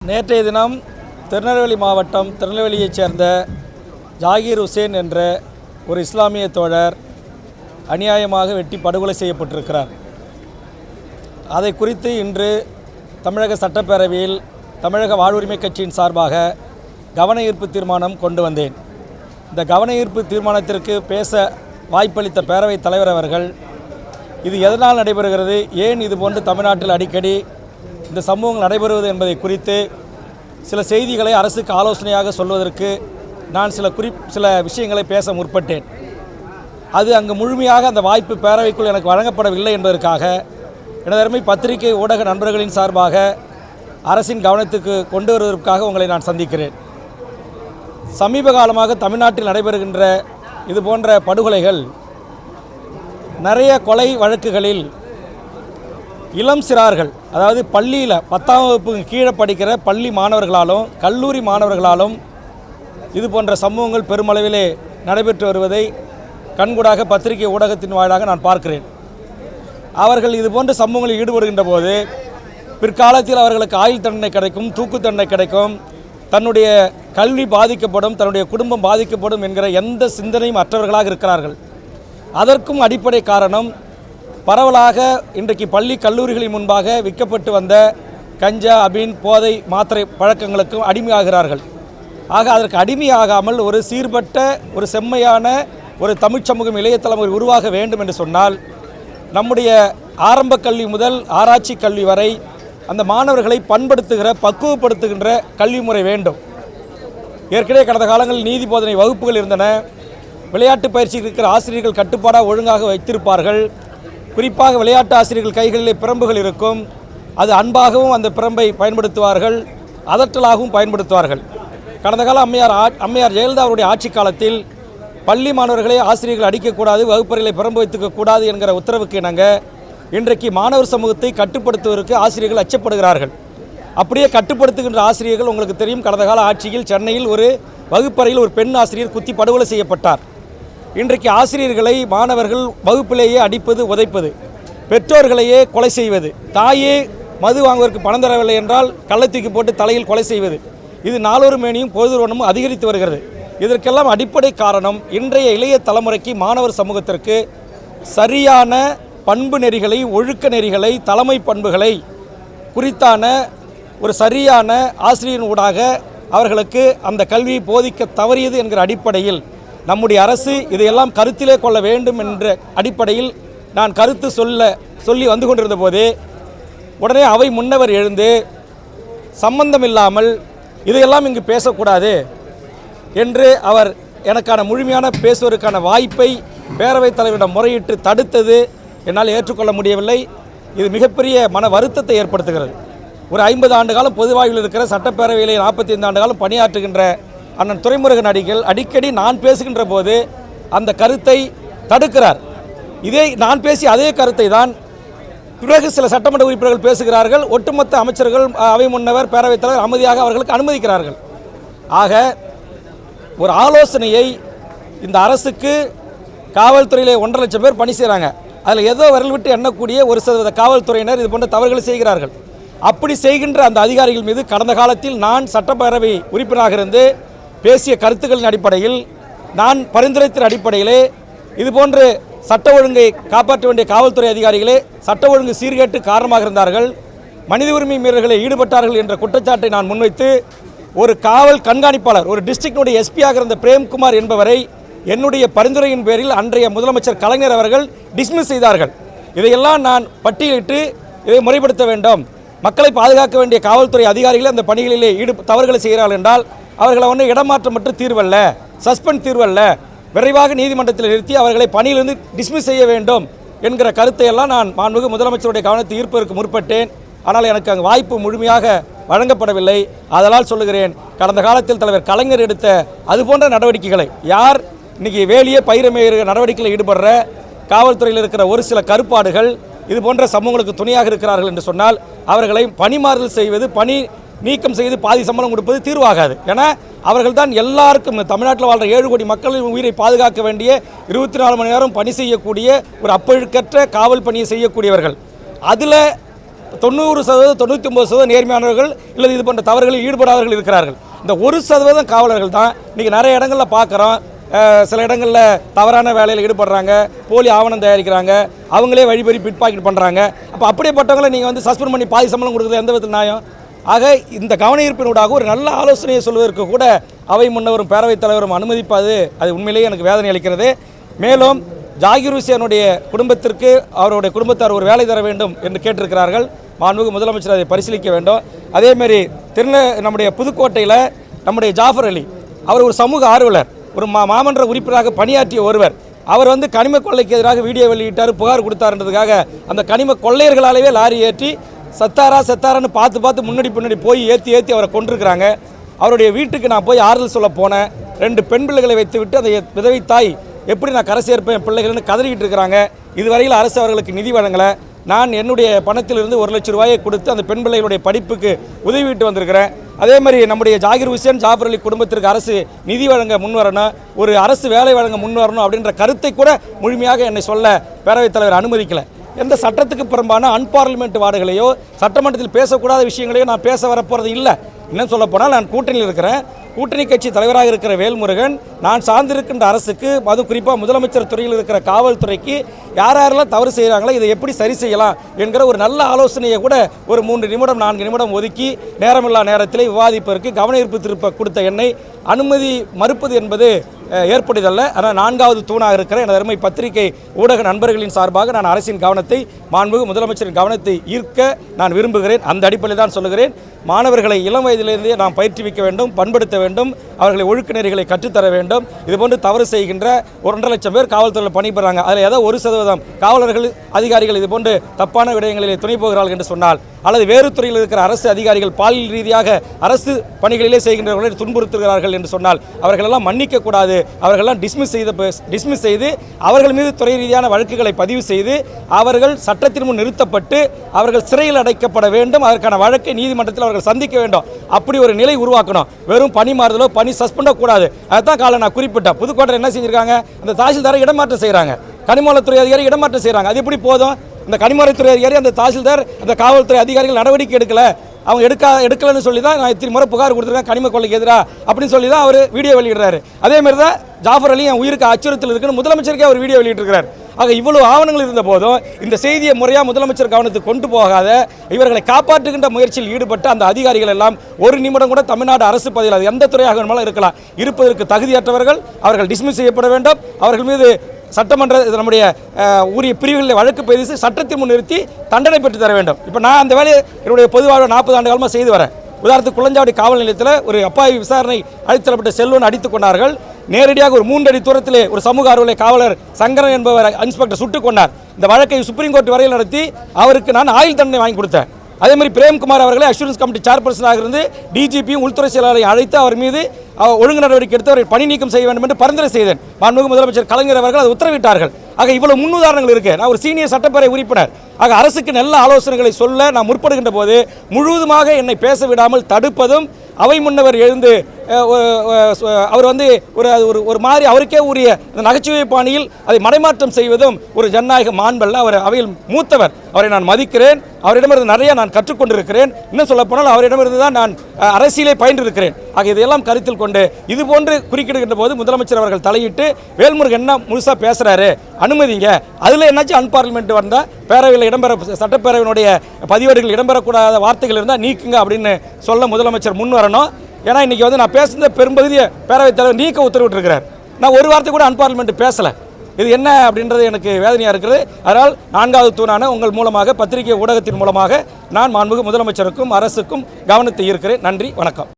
நேற்றைய தினம் திருநெல்வேலி மாவட்டம் திருநெல்வேலியைச் சேர்ந்த ஜாகீர் ஹுசேன் என்ற ஒரு இஸ்லாமிய தோழர் அநியாயமாக வெட்டி படுகொலை செய்யப்பட்டிருக்கிறார். அதை குறித்து இன்று தமிழக சட்டப்பேரவையில் தமிழக வாழ்வுரிமை கட்சியின் சார்பாக கவன ஈர்ப்பு தீர்மானம் கொண்டு வந்தேன். இந்த கவன ஈர்ப்பு தீர்மானத்திற்கு பேச வாய்ப்பளித்த பேரவைத் தலைவர் அவர்கள், இது எதனால் நடைபெறுகிறது, ஏன் இதுபோன்று தமிழ்நாட்டில் அடிக்கடி இந்த சம்பவங்கள் நடைபெறுவது என்பதை குறித்து சில செய்திகளை அரசுக்கு ஆலோசனையாக சொல்வதற்கு நான் சில விஷயங்களை பேச முற்பட்டேன். அது அங்கு முழுமையாக அந்த வாய்ப்பு பேரவைக்குள் எனக்கு வழங்கப்படவில்லை என்பதற்காக எனது அருமை பத்திரிகை ஊடக நண்பர்களின் சார்பாக அரசின் கவனத்துக்கு கொண்டு வருவதற்காக உங்களை நான் சந்திக்கிறேன். சமீப காலமாக தமிழ்நாட்டில் நடைபெறுகின்ற இது போன்ற படுகொலைகள், நிறைய கொலை வழக்குகளில் இளம் சிறார்கள், அதாவது பள்ளியில் 10ஆம் வகுப்புக்கு கீழே படிக்கிற பள்ளி மாணவர்களாலும் கல்லூரி மாணவர்களாலும் இது போன்ற சம்பவங்கள் பெருமளவிலே நடைபெற்று வருவதை கண்கூடாக பத்திரிகை ஊடகத்தின் வாயிலாக நான் பார்க்கிறேன். அவர்கள் இது போன்ற சம்பவங்களில் ஈடுபடுகின்ற போது பிற்காலத்தில் அவர்களுக்கு ஆயுள் தண்டனை கிடைக்கும், தூக்கு தண்டனை கிடைக்கும், தன்னுடைய கல்வி பாதிக்கப்படும், தன்னுடைய குடும்பம் பாதிக்கப்படும் என்கிற எந்த சிந்தனையும் அற்றவர்களாக இருக்கிறார்கள். அதற்கும் அடிப்படை காரணம், பரவலாக இன்றைக்கு பள்ளி கல்லூரிகளின் முன்பாக விற்கப்பட்டு வந்த கஞ்சா, அபீன், போதை மாத்திரை பழக்கங்களுக்கும் அடிமையாகிறார்கள். ஆக அதற்கு அடிமையாகாமல் ஒரு சீர்பட்ட, ஒரு செம்மையான ஒரு தமிழ்ச் சமூகம் இளைய தலைமுறை உருவாக வேண்டும் என்று சொன்னால், நம்முடைய ஆரம்ப கல்வி முதல் ஆராய்ச்சி கல்வி வரை அந்த மாணவர்களை பண்படுத்துகிற, பக்குவப்படுத்துகின்ற கல்வி முறை வேண்டும். ஏற்கனவே கடந்த காலங்களில் நீதி போதனை வகுப்புகள் இருந்தன. விளையாட்டு பயிற்சிக்கு இருக்கிற ஆசிரியர்கள் கட்டுப்பாடாக ஒழுங்காக வைத்திருப்பார்கள். குறிப்பாக விளையாட்டு ஆசிரியர்கள் கைகளிலே பிரம்புகள் இருக்கும். அது அன்பாகவும் அந்த பிரம்பை பயன்படுத்துவார்கள், அதட்டலாகவும் பயன்படுத்துவார்கள். கடந்த கால அம்மையார் ஜெயலலிதா அவருடைய ஆட்சி காலத்தில் பள்ளி மாணவர்களை ஆசிரியர்கள் அடிக்கக்கூடாது, வகுப்பறைகளை பிரம்பு வைத்துக்கக்கூடாது என்கிற உத்தரவுக்கு இணங்க இன்றைக்கு மாணவர் சமூகத்தை கட்டுப்படுத்துவதற்கு ஆசிரியர்கள் அச்சப்படுகிறார்கள். அப்படியே கட்டுப்படுத்துகின்ற ஆசிரியர்கள், உங்களுக்கு தெரியும், கடந்த கால ஆட்சியில் சென்னையில் ஒரு வகுப்பறையில் ஒரு பெண் ஆசிரியர் குத்தி படுகொலை செய்யப்பட்டார். இன்றைக்கு ஆசிரியர்களை மாணவர்கள் வகுப்பிலேயே அடிப்பது, உதைப்பது, பெற்றோர்களையே கொலை செய்வது, தாயே மது வாங்குவதற்கு பணம் தரவில்லை என்றால் கள்ளத்தூக்கி போட்டு தலையில் கொலை செய்வது, இது நாளொரு மேனியும் பொழுதுவனமும் அதிகரித்து வருகிறது. இதற்கெல்லாம் அடிப்படை காரணம், இன்றைய இளைய தலைமுறைக்கு, மாணவர் சமூகத்திற்கு சரியான பண்பு நெறிகளை, ஒழுக்க நெறிகளை, தலைமை பண்புகளை குறித்தான ஒரு சரியான ஆசிரியரின் ஊடாக அவர்களுக்கு அந்த கல்வியை போதிக்க தவறியது என்கிற அடிப்படையில் நம்முடைய அரசு இதையெல்லாம் கருத்திலே கொள்ள வேண்டும் என்ற அடிப்படையில் நான் கருத்து சொல்லி வந்து கொண்டிருந்த போதே உடனே அவை முன்னவர் எழுந்து, சம்பந்தமில்லாமல் இதையெல்லாம் இங்கு பேசக்கூடாது என்று அவர் எனக்கான முழுமையான பேசுவதற்கான வாய்ப்பை பேரவைத் தலைவரிடம் முறையிட்டு தடுத்தது என்னால் ஏற்றுக்கொள்ள முடியவில்லை. இது மிகப்பெரிய மன வருத்தத்தை ஏற்படுத்துகிறது. ஒரு 50 ஆண்டு காலம் பொதுவாழ்வில் இருக்கிற, சட்டப்பேரவையிலே 45 ஆண்டு காலம் பணியாற்றுகின்ற அண்ணன் துரைமுருகன் அடிக்கடி நான் பேசுகின்ற போது அந்த கருத்தை தடுக்கிறார். இதே நான் பேசிய அதே கருத்தை தான் பிறகு சில சட்டமன்ற உறுப்பினர்கள் பேசுகிறார்கள். ஒட்டுமொத்த அமைச்சர்கள், அவை முன்னவர், பேரவைத் தலைவர் அமைதியாக அவர்களுக்கு அனுமதிக்கிறார்கள். ஆக ஒரு ஆலோசனையை இந்த அரசுக்கு காவல்துறையிலே 1.5 லட்சம் பேர் பணி செய்கிறாங்க. அதில் ஏதோ விரல் விட்டு எண்ணக்கூடிய 1% காவல்துறையினர் இது போன்ற தவறுகளை செய்கிறார்கள். அப்படி செய்கின்ற அந்த அதிகாரிகள் மீது கடந்த காலத்தில் நான் சட்டப்பேரவை உறுப்பினராக இருந்து பேசிய கருத்துக்களின் அடிப்படையில், நான் பரிந்துரைத்த அடிப்படையிலே இதுபோன்று சட்ட ஒழுங்கை காப்பாற்ற வேண்டிய காவல்துறை அதிகாரிகளே சட்ட ஒழுங்கு சீர்கேட்டு காரணமாக இருந்தார்கள், மனித உரிமை மீறல்களில் ஈடுபட்டார்கள் என்ற குற்றச்சாட்டை நான் முன்வைத்து ஒரு காவல் கண்காணிப்பாளர், ஒரு டிஸ்ட்ரிக்டினுடைய எஸ்பியாக இருந்த பிரேம்குமார் என்பவரை என்னுடைய பரிந்துரையின் பேரில் அன்றைய முதலமைச்சர் கலைஞர் அவர்கள் டிஸ்மிஸ் செய்தார்கள். இதையெல்லாம் நான் பட்டியலிட்டு இதை முறைப்படுத்த வேண்டும். மக்களை பாதுகாக்க வேண்டிய காவல்துறை அதிகாரிகள் அந்த பணிகளிலே தவறுகளை செய்கிறார்கள் என்றால் அவர்களை ஒன்று இடமாற்றம் மட்டும் தீர்வல்ல, சஸ்பெண்ட் தீர்வல்ல, விரைவாக நீதிமன்றத்தில் நிறுத்தி அவர்களை பணியிலிருந்து டிஸ்மிஸ் செய்ய வேண்டும் என்கிற கருத்தையெல்லாம் நான் மாண்புமிகு முதலமைச்சருடைய கவனத்தை ஈர்ப்பதற்கு முற்பட்டேன். ஆனால் எனக்கு அங்கு வாய்ப்பு முழுமையாக வழங்கப்படவில்லை. அதனால் சொல்லுகிறேன், கடந்த காலத்தில் தலைவர் கலைஞர் எடுத்த அதுபோன்ற நடவடிக்கைகளை, யார் இன்றைக்கி வேலியே பயிரமைய நடவடிக்கையில் ஈடுபடுற காவல்துறையில் இருக்கிற ஒரு சில கருப்பாடுகள் இது போன்ற சமூகங்களுக்கு துணையாக இருக்கிறார்கள் என்று சொன்னால் அவர்களை பணிமாறுதல் செய்வது, பணி நீக்கம் செய்து பாதி சம்பளம் கொடுப்பது தீர்வாகாது. ஏன்னா அவர்கள் தான் எல்லாருக்கும், தமிழ்நாட்டில் வாழ்கிற 7 கோடி மக்களின் உயிரை பாதுகாக்க வேண்டிய 24 மணி நேரம் பணி செய்யக்கூடிய ஒரு அப்பழுக்கற்ற காவல் பணியை செய்யக்கூடியவர்கள். அதில் 90% 99% நேர்மையானவர்கள் இல்லை இது போன்ற தவறுகளில் ஈடுபடாதவர்கள் இருக்கிறார்கள். இந்த 1% காவலர்கள் தான் இன்றைக்கி நிறைய இடங்களில் பார்க்குறோம். சில இடங்களில் தவறான வேலையில் ஈடுபடுறாங்க, போலி ஆவணம் தயாரிக்கிறாங்க, அவங்களே வழிபறி பிட் பாக்கெட் பண்ணுறாங்க. அப்போ அப்படிப்பட்டவங்களை நீங்கள் வந்து சஸ்பெண்ட் பண்ணி பாதி சம்பளம் கொடுக்குறது எந்த விதத்தில் நியாயம்? ஆக இந்த கவன ஈர்ப்பினூடாக ஒரு நல்ல ஆலோசனையை சொல்வதற்கு கூட அவை முன்னவரும் பேரவைத் தலைவரும் அனுமதிப்பது அது உண்மையிலேயே எனக்கு வேதனை அளிக்கிறது. மேலும் ஜாகிர் ஹுசேனுடைய குடும்பத்திற்கு அவருடைய குடும்பத்தார் ஒரு வேலை தர வேண்டும் என்று கேட்டிருக்கிறார்கள். மாண்புமிகு முதலமைச்சர் அதை பரிசீலிக்க வேண்டும். அதேமாரி நம்முடைய புதுக்கோட்டையில் நம்முடைய ஜாஃபர் அலி அவர் ஒரு சமூக ஆர்வலர், ஒரு மாமன்ற உறுப்பினராக பணியாற்றிய ஒருவர். அவர் வந்து கனிம கொள்ளைக்கு எதிராக வீடியோ வெளியிட்டார், புகார் கொடுத்தாருன்றதுக்காக அந்த கனிம கொள்ளையர்களாலேயே லாரி ஏற்றி செத்தாரான்னு பார்த்து முன்னாடி போய் ஏற்றி அவரை கொண்டிருக்கிறாங்க. அவருடைய வீட்டுக்கு நான் போய் ஆறுதல் சொல்ல போனேன். 2 பெண் பிள்ளைகளை வைத்துவிட்டு அந்த விதவை தாய் எப்படி நான் கரை சேர்ப்பேன் பிள்ளைகள்னு கதறிக்கிட்டு இருக்கிறாங்க. இதுவரையில் அரசு அவர்களுக்கு நிதி வழங்கலை. நான் என்னுடைய பணத்திலிருந்து 1 லட்சம் ரூபாயை கொடுத்து அந்த பெண் பிள்ளைகளுடைய படிப்புக்கு உதவிட்டு வந்திருக்கிறேன். அதே மாதிரி நம்முடைய ஜாகிர் ஹுசேன் ஜாஃபர் அலி குடும்பத்திற்கு அரசு நிதி வழங்க முன்வரணும், ஒரு அரசு வேலை வழங்க முன்வரணும் அப்படின்ற கருத்தை கூட முழுமையாக என்னை சொல்ல பேரவைத் தலைவர் அனுமதிக்கலை. எந்த சட்டத்துக்கு புறம்பான அன்பார்லிமெண்ட் வார்டுகளையோ சட்டமன்றத்தில் பேசக்கூடாத விஷயங்களையோ நான் பேச வரப்போகிறது இல்லை. இன்னும் சொல்லப்போனால் நான் கூட்டணியில் இருக்கிறேன். கூட்டணி கட்சி தலைவராக இருக்கிற வேல்முருகன் நான் சார்ந்திருக்கின்ற அரசுக்கு, அது குறிப்பாக முதலமைச்சர் துறையில் இருக்கிற காவல்துறைக்கு யாரெல்லாம் தவறு செய்கிறாங்களோ இதை எப்படி சரி செய்யலாம் என்கிற ஒரு நல்ல ஆலோசனையை கூட ஒரு 3 நிமிடம் 4 நிமிடம் ஒதுக்கி நேரமில்லா நேரத்தில் விவாதிப்பதற்கு கவன ஈர்ப்பு திருப்ப கொடுத்த என்னை அனுமதி மறுப்பது என்பது ஏற்படுதல்ல. ஆனால் 4வது தூணாக இருக்கிற எனது அருமை பத்திரிகை ஊடக நண்பர்களின் சார்பாக நான் அரசின் கவனத்தை, மாண்புமிகு முதலமைச்சரின் கவனத்தை ஈர்க்க நான் விரும்புகிறேன். அந்த அடிப்படையில் தான் சொல்லுகிறேன். மாணவர்களை இளம் வயதிலிருந்தே நாம் பயிற்றுவிக்க வேண்டும், பண்படுத்த வேண்டும், அவர்களை ஒழுக்க நெறிகளை கற்றுத்தர வேண்டும். இதுபோன்று தவறு செய்கின்ற 1.5 லட்சம் பேர் காவல்துறையில் பணிபுறாங்க. அதில் ஏதோ 1% காவலர்கள் அதிகாரிகள் இதுபோன்று தப்பான விடயங்களிலே துணை போகிறார்கள் என்று சொன்னால், அல்லது வேறு துறையில் இருக்கிற அரசு அதிகாரிகள் பாலியல் ரீதியாக அரசு பணிகளிலே செய்கின்றவர்களை துன்புறுத்துகிறார்கள் என்று சொன்னால் அவர்களெல்லாம் மன்னிக்கக்கூடாது. அவர்களெல்லாம் டிஸ்மிஸ் செய்து அவர்கள் மீது துறை ரீதியான வழக்குகளை பதிவு செய்து அவர்கள் சட்டத்தின் முன் நிறுத்தப்பட்டு அவர்கள் சிறையில் அடைக்கப்பட வேண்டும். அதற்கான வழக்கை நீதிமன்றத்தில் அவர்கள் சந்திக்க வேண்டும். அப்படி ஒரு நிலை உருவாக்கணும். வெறும் பணி மாறுதலோ பணி சஸ்பெண்டோ கூடாது. அதுதான் காலை நான் குறிப்பிட்டேன். புதுக்கோட்டையில் என்ன செஞ்சிருக்காங்க, அந்த தாசில்தாரை இடமாற்றம் செய்கிறாங்க, கனிமவளத்துறை அதிகாரி இடமாற்றம் செய்கிறாங்க. அது எப்படி போதும்? அந்த கனிமவளத்துறை அதிகாரி, அந்த தாசில்தார், அந்த காவல்துறை அதிகாரிகள் நடவடிக்கை எடுக்கலை, அவங்க எடுக்கலன்னு சொல்லி தான் நான் இத்தனை முறை புகார் கொடுத்துருக்கேன் கனிம கொள்ளைக்கு எதிராக அப்படின்னு சொல்லி தான் அவர் வீடியோ வெளியிடுறாரு. அதேமாதிரி தான் ஜாஃபர் அலி என் உயிருக்கு அச்சுறுத்தல் இருக்குன்னு முதலமைச்சருக்கே அவர் வீடியோ வெளியிட்டிருக்கிறார். ஆக இவ்வளவு ஆவணங்கள் இருந்த போதும் இந்த செய்தியை முறையாக முதலமைச்சர் கவனத்துக்கு கொண்டு போகாத இவர்களை காப்பாற்றுகின்ற முயற்சியில் ஈடுபட்ட அந்த அதிகாரிகள் எல்லாம் 1 நிமிடம் கூட தமிழ்நாடு அரசு பதவியில் அது எந்த துறையாக வேணுமாலும் இருக்கலாம் இருப்பதற்கு தகுதியற்றவர்கள், அவர்கள் டிஸ்மிஸ் செய்யப்பட வேண்டும். அவர்கள் மீது சட்டமன்ற நம்முடைய உரிய பிரிவுகளில் வழக்கு பதிவு சட்டத்தின் முன் நிறுத்தி தண்டனை பெற்று தர வேண்டும். இப்போ நான் அந்த வேலையை என்னுடைய பொதுவாக 40 ஆண்டு காலமாக செய்து வரேன். உதாரணத்துக்கு குளஞ்சாவடி காவல் நிலையத்தில் ஒரு அப்பாவி விசாரணை அழைத்தரப்பட்ட செல்வன் அடித்துக் கொண்டார்கள். நேரடியாக ஒரு 3 அடி தூரத்திலே ஒரு சமூக ஆர்வலர் காவலர் சங்கரன் என்பவர் இன்ஸ்பெக்டர் சுட்டுக் கொண்டார். இந்த வழக்கை சுப்ரீம் கோர்ட் வரையில் நடத்தி அவருக்கு நான் ஆயுள் தண்டனை வாங்கி கொடுத்தேன். அதேமாதிரி பிரேம்குமார் அவர்களை அஷூரன்ஸ் கமிட்டி சேர்பர்சனாக இருந்து டிஜிபியும் உள்துறை செயலாளரை அழைத்து அவர் மீது ஒழுங்கு நடவடிக்கை எடுத்து அவரை பணி நீக்கம் செய்ய வேண்டும் என்று பரிந்துரை செய்தேன். மாண்புமிகு முதலமைச்சர் கலைஞர் அவர்கள் அதை உத்தரவிட்டார்கள். ஆக இவ்வளவு முன்னுதாரணங்கள் இருக்கு. நான் ஒரு சீனியர் சட்டப்பேரவை உறுப்பினர். ஆக அரசுக்கு நல்ல ஆலோசனைகளை சொல்ல நான் முற்படுகின்ற போது முழுவதுமாக என்னை பேச விடாமல் தடுப்பதும், அவை முன்னவர் எழுந்து அவர் வந்து ஒரு மாதிரி அவருக்கே உரிய நகைச்சுவை பாணியில் அதை மடைமாற்றம் செய்வதும் ஒரு ஜனநாயக மாண்பல்ல. அவர் அவையில் மூத்தவர், அவரை நான் மதிக்கிறேன். அவரிடமிருந்து நிறைய நான் கற்றுக்கொண்டிருக்கிறேன். இன்னும் சொல்ல போனால் அவரிடமிருந்து தான் நான் அரசியலை பயின்றிருக்கிறேன். ஆக இதையெல்லாம் கருத்தில் கொண்டு இதுபோன்று குறுக்கிடுகின்ற போது முதலமைச்சர் அவர்கள் தலையிட்டு வேல்முருகன் என்ன முழுசாக பேசுகிறாரு, அனுமதிங்க, அதில் என்னாச்சும் அன்பார்லிமெண்ட் வந்தால் பேரவையில் சட்டப்பேரவையினுடைய பதிவேடுகள் இடம்பெறக்கூடாத வார்த்தைகள் இருந்தால் நீக்குங்க அப்படின்னு சொல்ல முதலமைச்சர் முன் வரணும். ஏன்னா இன்றைக்கி வந்து நான் பேசுகிற பெரும்பகுதியை பேரவைத் தலைவர் நீக்க உத்தரவிட்டிருக்கிறார். நான் ஒரு வார்த்தை கூட அன்பார்லிமெண்ட் பேசலை. இது என்ன அப்படின்றது எனக்கு வேதனையாக இருக்கிறது. அதனால் 4வது தூணான உங்கள் மூலமாக பத்திரிகை ஊடகத்தின் மூலமாக நான் மாண்புமிகு முதலமைச்சருக்கும் அரசுக்கும் கவனத்தை ஈர்க்கிறேன். நன்றி, வணக்கம்.